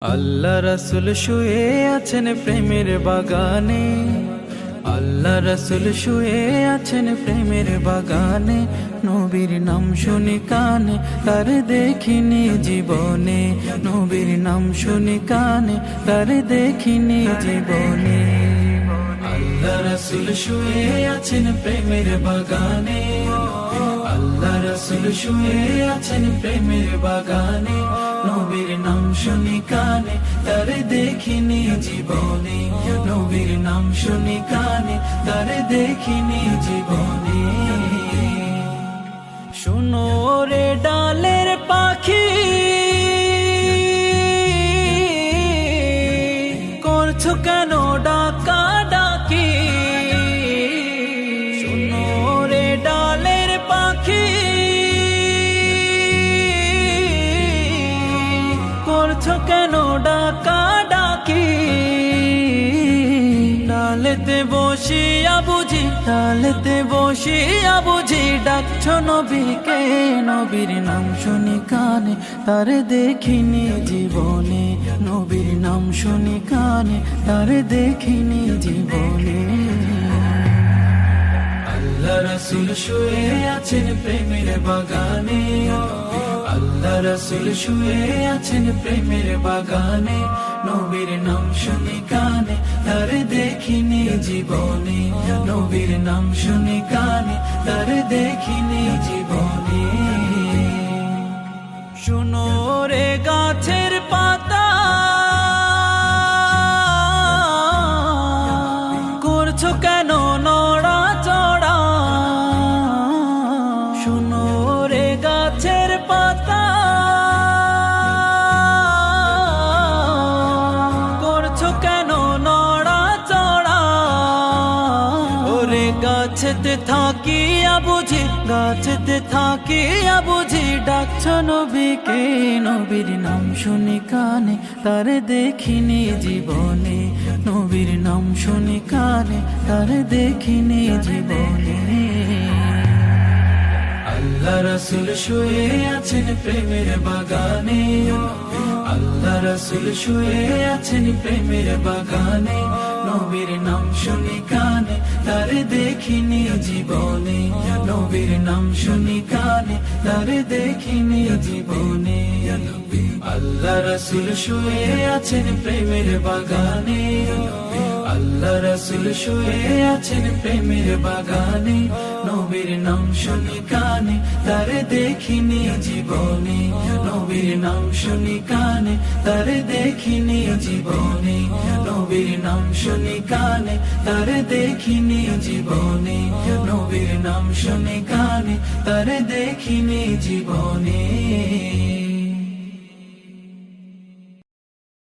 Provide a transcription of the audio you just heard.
আল্লাহ রাসূল শুয়ে আছেন প্রেমের বাগানে, আল্লাহ রাসূল শুয়ে আছেন প্রেমের বাগানে। নবীর নাম শুনি কানে, তার দেখিনি জীবনে। নবীর নাম শুনি কানে, তার দেখিনি জীবনে। আল্লাহ রাসূল শুয়ে আছেন প্রেমের বাগানে, আল্লাহ রাসূল শুয়ে আছেন প্রেমের বাগানে। নবীর নাম শুনি কানে, তার দেখিনি জীবনে। নবীর নাম শুনি কানে, তার দেখিনি জীবনে। শুনো রে ডালের পাখি, করছো কেন ডাকা ডাকি? শুনো রে ডালের পাখি, করছো কেন ডাকা ডাকি? ডালেতে বসিয়া বুঝি, ডালেতে বসিয়া বুঝি ডাকছো নবীকে। নবীর নাম শুনি কানে, তার দেখিনি জীবনে। নবীর নাম শুনি কানে, তার দেখিনি জীবনে। আল্লাহ রাসূল শুয়ে আছেন প্রেমের বাগানে, আল্লাহ রাসূল শুয়ে আছেন প্রেমের বাগানে। নবীর নাম শুনি কানে, তার দেখিনি জীবনে। নবীর নাম শুনি কানে, তার দেখিনি জীবনে। শুনো রে গাছের পাতা, করছো কেন নড়া চড়া? শুনো রে গাছের পাতা, করছো কেন নড়া চড়া? ওরে গাছেতে থাকিয়া বুঝি, গাছেতে থাকিয়া বুঝি ডাকছো নবীকে। নবীর নাম শুনি কানে, তার দেখিনি জীবনে। নবীর নাম শুনি কানে, তার দেখিনি জীবনে। আল্লাহ রাসূল শুয়ে আছেন প্রেমের বাগানে, আল্লাহ রাসূল শুয়ে আছেন প্রেমের বাগানে। নবীর নাম শুনি কানে, তার দেখিনি জীবনে। নবীর নাম শুনি কানে, তার দেখিনি জীবনে। আল্লাহ রাসূল শুয়ে আছেন প্রেমের বাগানে, আল্লাহ রাসূল শুয়ে আছেন প্রেমের বাগানে। নবীর নাম শুনি কানে, তার দেখিনি জীবনে। নবীর নাম শুনি কানে, তার দেখিনি জীবনে। নবীর নাম শুনি কানে, তার দেখিনি জীবনে। নবীর নাম শুনি কানে, তার দেখিনি জীবনে।